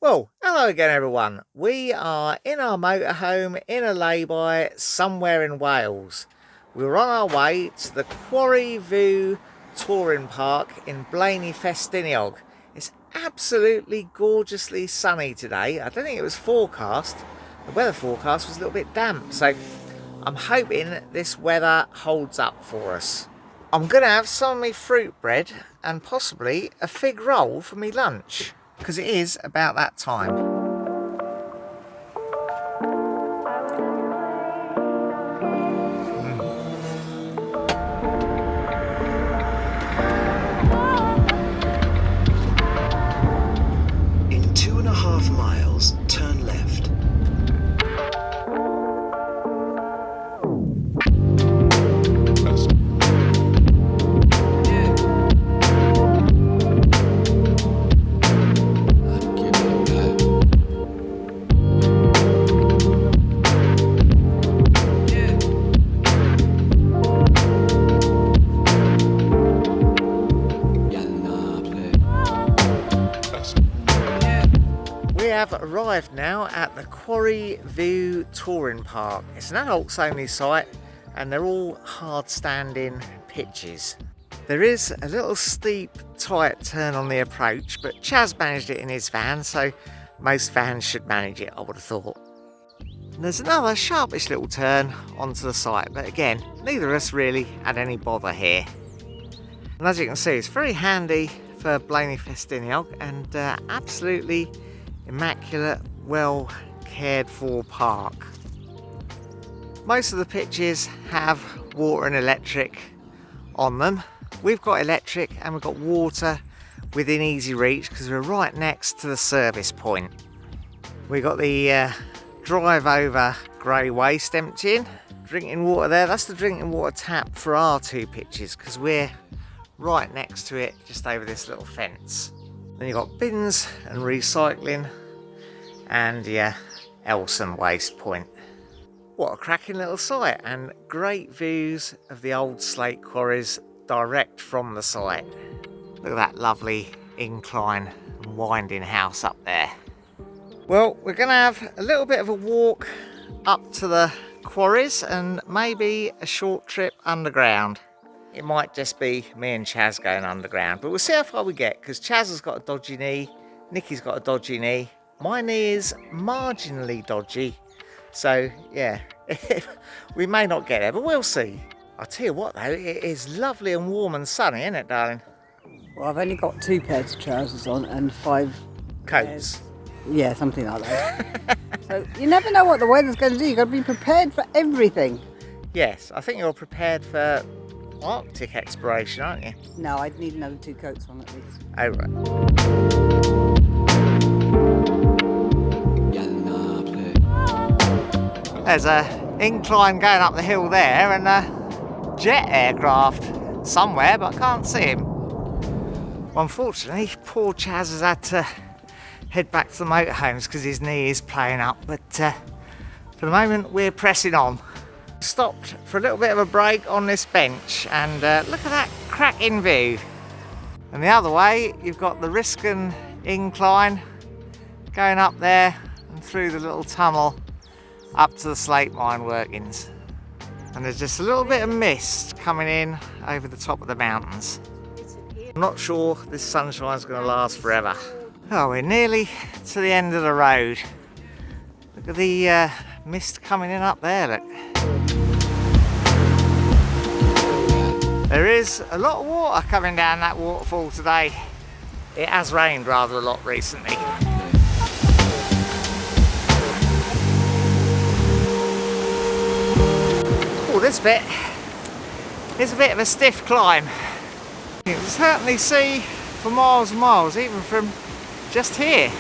Well, hello again everyone. We are in our motorhome in a lay-by somewhere in Wales. We're on our way to the Quarry touring park in Blaenau Ffestiniog. It's absolutely gorgeously sunny today. I don't think it was forecast. The weather forecast was a little bit damp, so I'm hoping this weather holds up for us. I'm going to have some of my fruit bread and possibly a fig roll for me lunch, because it is about that time. In 2.5 miles, turn left. We have arrived now at the Quarry touring park. It's an adults only site and they're all hard standing pitches. There is a little steep tight turn on the approach, but Chaz managed it in his van, so most vans should manage it, I would have thought. And there's another sharpish little turn onto the site, but again, neither of us really had any bother here. And as you can see, it's very handy for Blaenau Ffestiniog and absolutely immaculate, well cared for park. Most of the pitches have water and electric on them. We've got electric and we've got water within easy reach because we're right next to the service point. We've got the drive over grey waste emptying. Drinking water there, that's the drinking water tap for our two pitches because we're right next to it, just over this little fence. Then you've got bins and recycling and yeah, Elson waste point. What a cracking little site, and great views of the old slate quarries direct from the site. Look at that lovely incline and winding house up there. Well, we're going to have a little bit of a walk up to the quarries and maybe a short trip underground. It might just be me and Chaz going underground, but we'll see how far we get because Chaz has got a dodgy knee, Nikki's got a dodgy knee, my knee is marginally dodgy, so yeah, we may not get there, but we'll see. I'll tell you what though, it is lovely and warm and sunny, isn't it, darling? Well, I've only got 2 pairs of trousers on and 5 Coats. Yeah, something like that. So you never know what the weather's going to do. You've got to be prepared for everything. Yes, I think you're prepared for Arctic exploration, aren't you? No, I'd need another 2 coats on at least. Oh, right. There's a incline going up the hill there and a jet aircraft somewhere, but I can't see him. Well, unfortunately, poor Chaz has had to head back to the motorhomes because his knee is playing up, but for the moment we're pressing on. Stopped for a little bit of a break on this bench and look at that cracking view. And the other way you've got the Riskin incline going up there and through the little tunnel up to the slate mine workings. And there's just a little bit of mist coming in over the top of the mountains. I'm not sure this sunshine's going to last forever. Oh, we're nearly to the end of the road. Look at the mist coming in up there, look. There is a lot of water coming down that waterfall today. It has rained rather a lot recently. Oh, this bit is a bit of a stiff climb. You can certainly see for miles and miles, even from just here.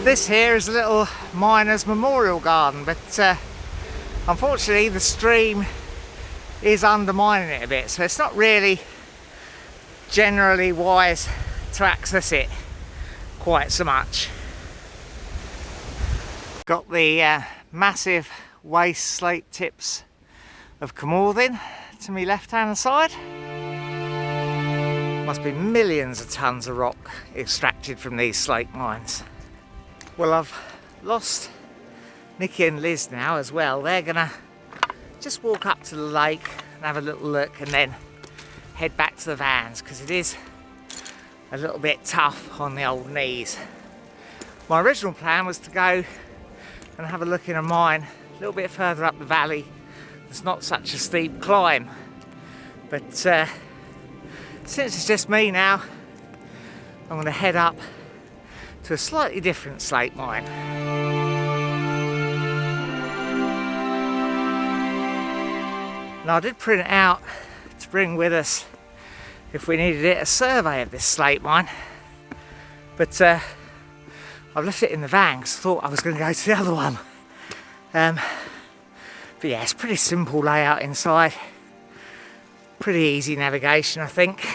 This here is a little miners' memorial garden, but unfortunately the stream is undermining it a bit, so it's not really generally wise to access it quite so much. Got the massive waste slate tips of Carmarthen to my left hand side. Must be millions of tons of rock extracted from these slate mines. Well, I've lost Nikki and Liz now as well. They're gonna just walk up to the lake and have a little look and then head back to the vans, because it is a little bit tough on the old knees. My original plan was to go and have a look in a mine a little bit further up the valley. It's not such a steep climb, but since it's just me now, I'm going to head up to a slightly different slate mine. Now, I did print it out to bring with us if we needed it, a survey of this slate mine, but I've left it in the van because I thought I was going to go to the other one. But yeah, it's pretty simple layout inside, pretty easy navigation, I think.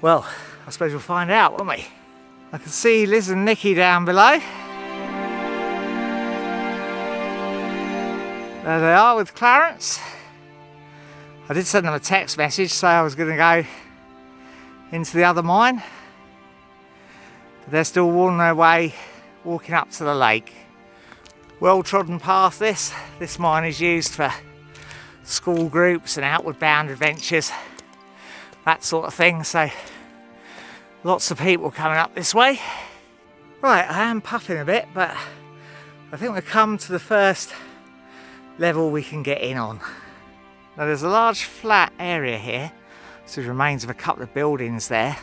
Well, I suppose we'll find out, won't we? I can see Liz and Nikki down below. There they are with Clarence. I did send them a text message, so I was going to go into the other mine. But they're still on their way, walking up to the lake. Well trodden path this. This mine is used for school groups and outward bound adventures, that sort of thing. So lots of people coming up this way. Right, I am puffing a bit, but I think we've come to the first level we can get in on. Now, there's a large flat area here, so remains of a couple of buildings there,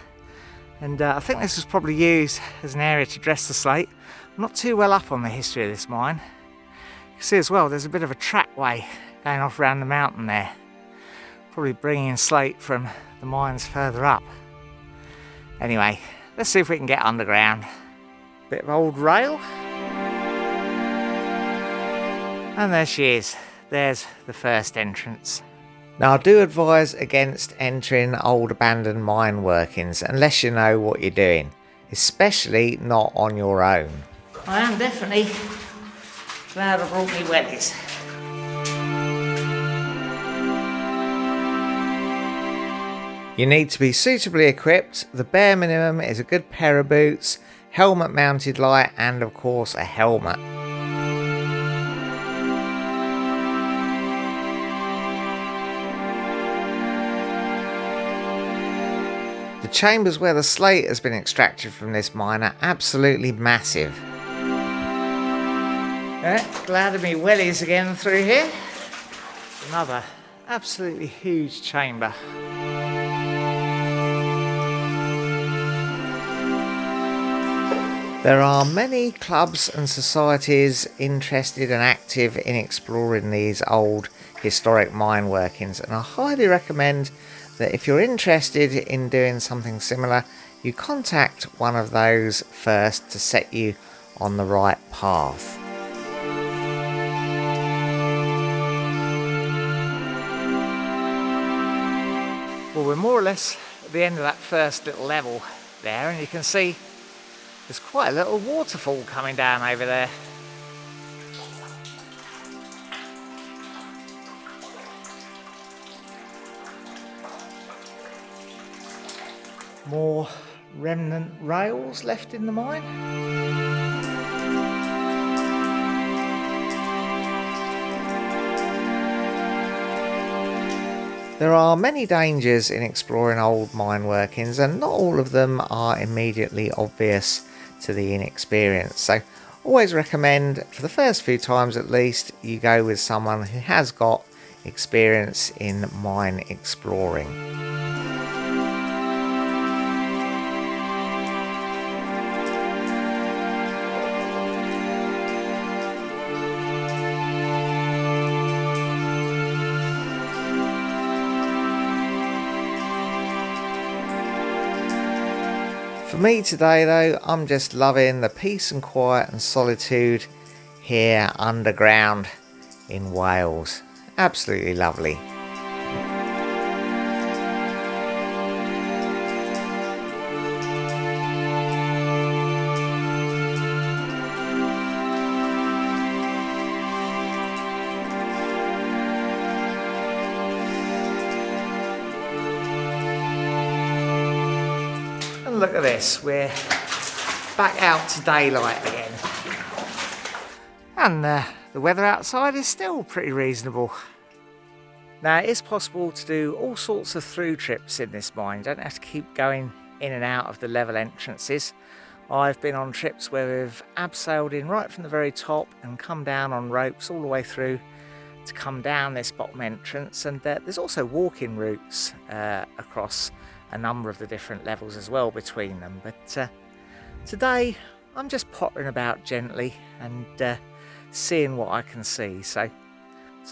and I think this was probably used as an area to dress the slate. I'm not too well up on the history of this mine. You can see as well there's a bit of a trackway going off around the mountain there, probably bringing in slate from the mines further up. Anyway, let's see if we can get underground. Bit of old rail, and there she is. There's the first entrance. Now, I do advise against entering old abandoned mine workings unless you know what you're doing, especially not on your own. I am definitely glad I brought me wellies. You need to be suitably equipped. The bare minimum is a good pair of boots, helmet mounted light, and of course a helmet. The chambers where the slate has been extracted from this mine are absolutely massive. Glad of me wellies again through here. Another absolutely huge chamber. There are many clubs and societies interested and active in exploring these old historic mine workings, and I highly recommend that if you're interested in doing something similar, you contact one of those first to set you on the right path. Well, we're more or less at the end of that first little level there, and you can see there's quite a little waterfall coming down over there. More remnant rails left in the mine. There are many dangers in exploring old mine workings, and not all of them are immediately obvious to the inexperienced. So always recommend, for the first few times at least, you go with someone who has got experience in mine exploring. For me today though, I'm just loving the peace and quiet and solitude here underground in Wales. Absolutely lovely. And look at this, we're back out to daylight again. And the weather outside is still pretty reasonable. Now, it is possible to do all sorts of through trips in this mine. You don't have to keep going in and out of the level entrances. I've been on trips where we've abseiled in right from the very top and come down on ropes all the way through to come down this bottom entrance. And there's also walking routes across a number of the different levels as well between them. But today I'm just pottering about gently and seeing what I can see. So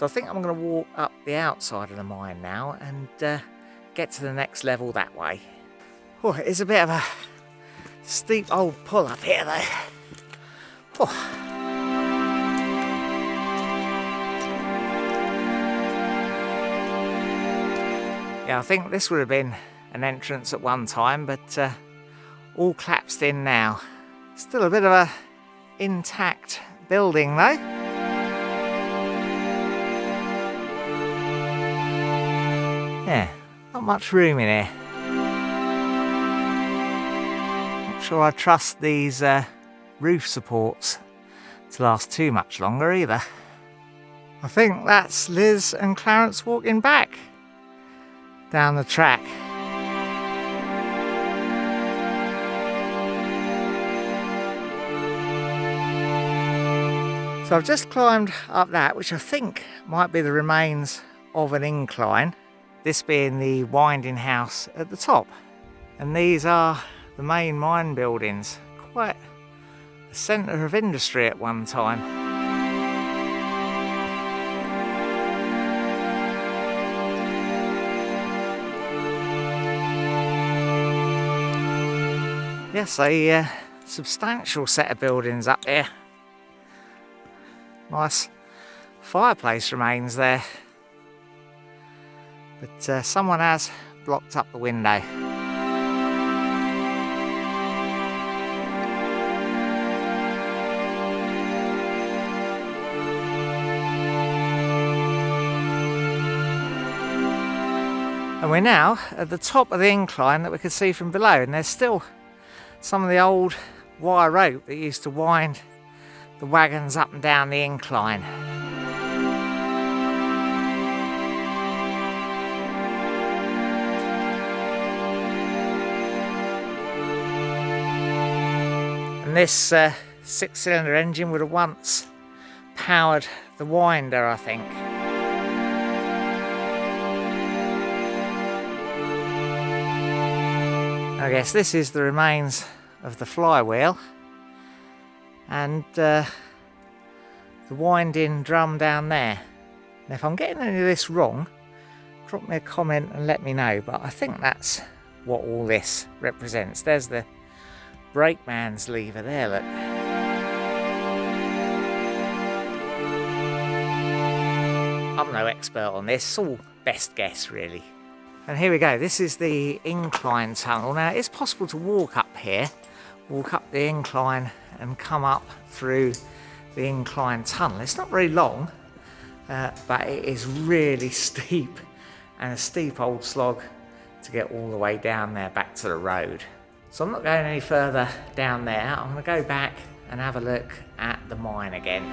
I think I'm going to walk up the outside of the mine now and get to the next level that way. Oh, it is a bit of a steep old pull up here though. Oh. Yeah, I think this would have been an entrance at one time, but all collapsed in now. Still a bit of a intact building though. Yeah, not much room in here. Not sure I trust these roof supports to last too much longer either. I think that's Liz and Clarence walking back down the track. So I've just climbed up that, which I think might be the remains of an incline, this being the winding house at the top. And these are the main mine buildings, quite a centre of industry at one time. Yes, a substantial set of buildings up there. Nice fireplace remains there, but someone has blocked up the window. And we're now at the top of the incline that we could see from below, and there's still some of the old wire rope that used to wind the wagons up and down the incline. And this 6-cylinder engine would have once powered the winder, I think. I guess this is the remains of the flywheel. And the winding drum down there. Now if I'm getting any of this wrong, drop me a comment and let me know, but I think that's what all this represents. There's the brakeman's lever there, look. I'm no expert on this, it's all best guess really. And here we go, this is the incline tunnel. Now it's possible to walk up here, walk up the incline and come up through the incline tunnel. It's not very long, but it is really steep, and a steep old slog to get all the way down there back to the road. So I'm not going any further down there. I'm going to go back and have a look at the mine again.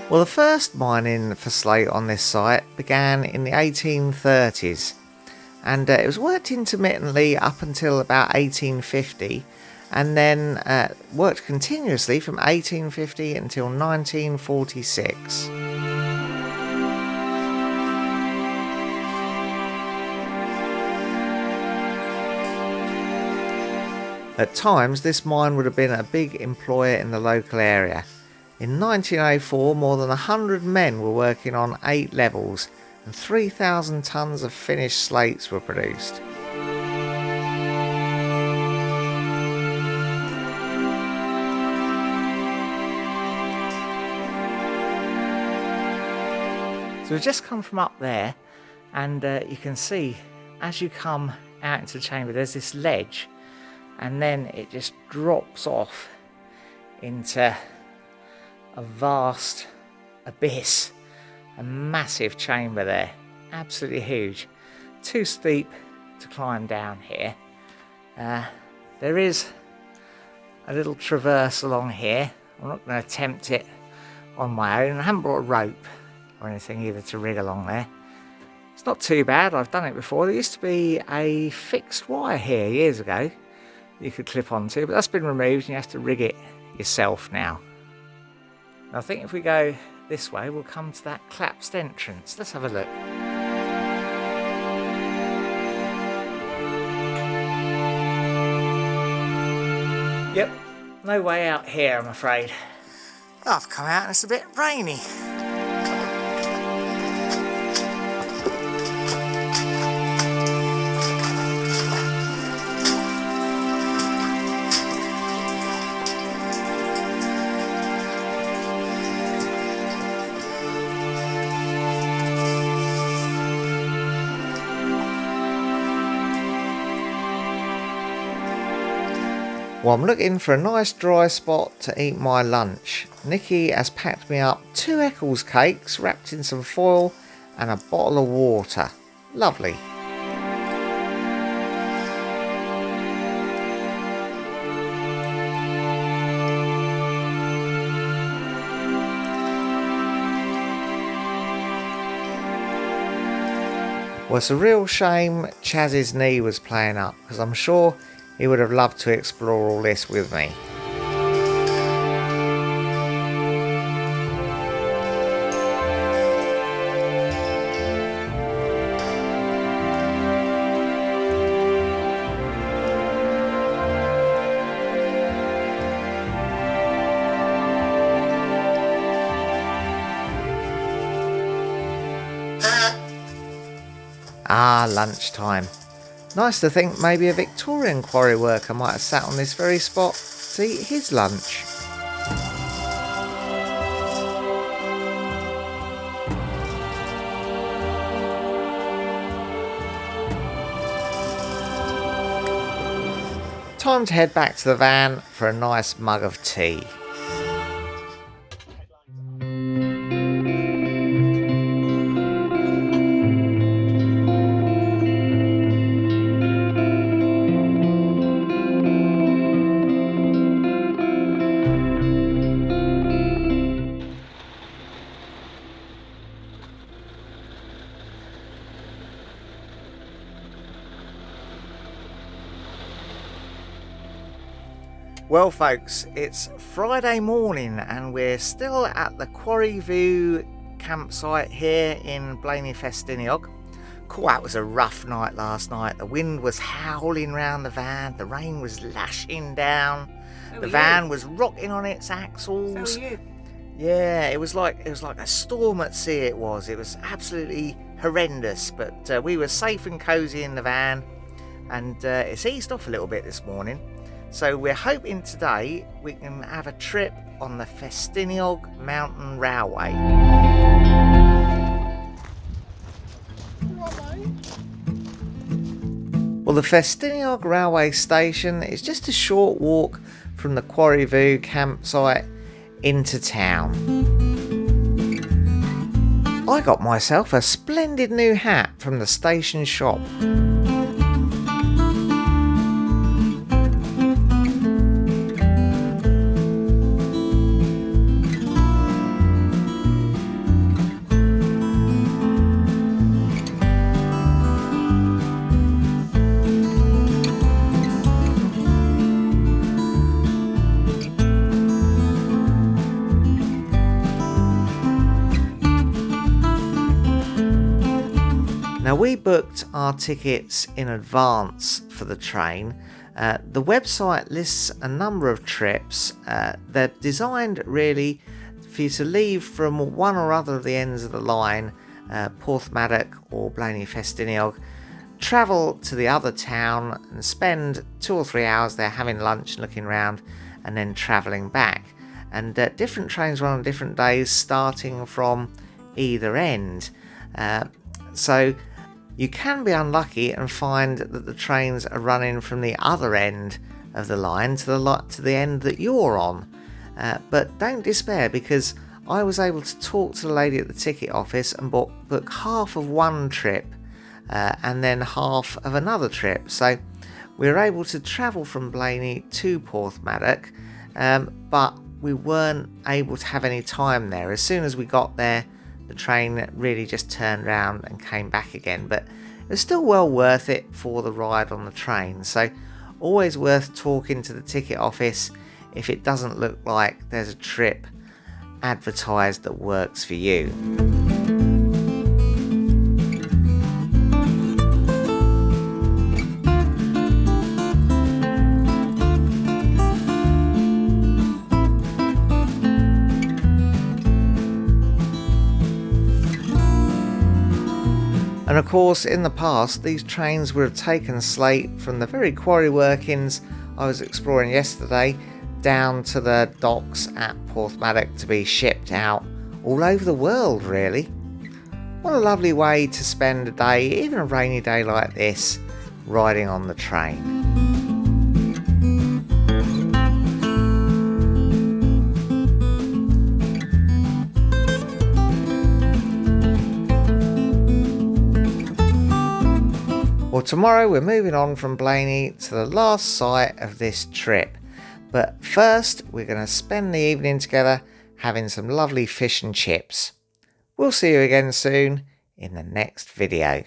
Well, the first mining for slate on this site began in the 1830s. And it was worked intermittently up until about 1850, and then worked continuously from 1850 until 1946. At times, this mine would have been a big employer in the local area. In 1904, more than 100 men were working on 8 levels, and 3,000 tonnes of finished slates were produced. So we've just come from up there, and you can see as you come out into the chamber there's this ledge, and then it just drops off into a vast abyss, a massive chamber there, absolutely huge. Too steep to climb down here. There is a little traverse along here. I'm not going to attempt it on my own. I haven't brought a rope or anything either to rig along there. It's not too bad, I've done it before. There used to be a fixed wire here years ago you could clip onto, but that's been removed and you have to rig it yourself now. I think if we go this way, we'll come to that collapsed entrance. Let's have a look. Yep, no way out here, I'm afraid. I've come out and it's a bit rainy. Well, I'm looking for a nice dry spot to eat my lunch. Nikki has packed me up 2 Eccles cakes wrapped in some foil and a bottle of water. Lovely. Well, it's a real shame Chaz's knee was playing up, because I'm sure he would have loved to explore all this with me. Ah, lunchtime. Nice to think maybe a Victorian quarry worker might have sat on this very spot to eat his lunch. Time to head back to the van for a nice mug of tea. Well folks, it's Friday morning and we're still at the Quarry View campsite here in Blaenau Ffestiniog. Cool, that was a rough night last night. The wind was howling round the van, the rain was lashing down, the van was rocking on its axles. So are you. Yeah, it was like a storm at sea. It was absolutely horrendous, but we were safe and cosy in the van, and it's eased off a little bit this morning. So we're hoping today we can have a trip on the Festiniog Mountain Railway. Well, the Festiniog Railway station is just a short walk from the Quarry View campsite into town. I got myself a splendid new hat from the station shop. Now, we booked our tickets in advance for the train. The website lists a number of trips. They're designed really for you to leave from one or other of the ends of the line, Porthmadog or Blaenau Ffestiniog, travel to the other town and spend 2 or 3 hours there having lunch and looking around, and then travelling back. And different trains run on different days starting from either end. So you can be unlucky and find that the trains are running from the other end of the line to the end that you're on. But don't despair, because I was able to talk to the lady at the ticket office and book half of one trip and then half of another trip. So we were able to travel from Blaenau to Porthmadog, but we weren't able to have any time there. As soon as we got there, the train really just turned around and came back again. But it was still well worth it for the ride on the train. So always worth talking to the ticket office if it doesn't look like there's a trip advertised that works for you. And of course, in the past, these trains would have taken slate from the very quarry workings I was exploring yesterday down to the docks at Porthmadog to be shipped out all over the world, really. What a lovely way to spend a day, even a rainy day like this, riding on the train. Well, tomorrow we're moving on from Blaenau to the last site of this trip. But first, we're going to spend the evening together having some lovely fish and chips. We'll see you again soon in the next video.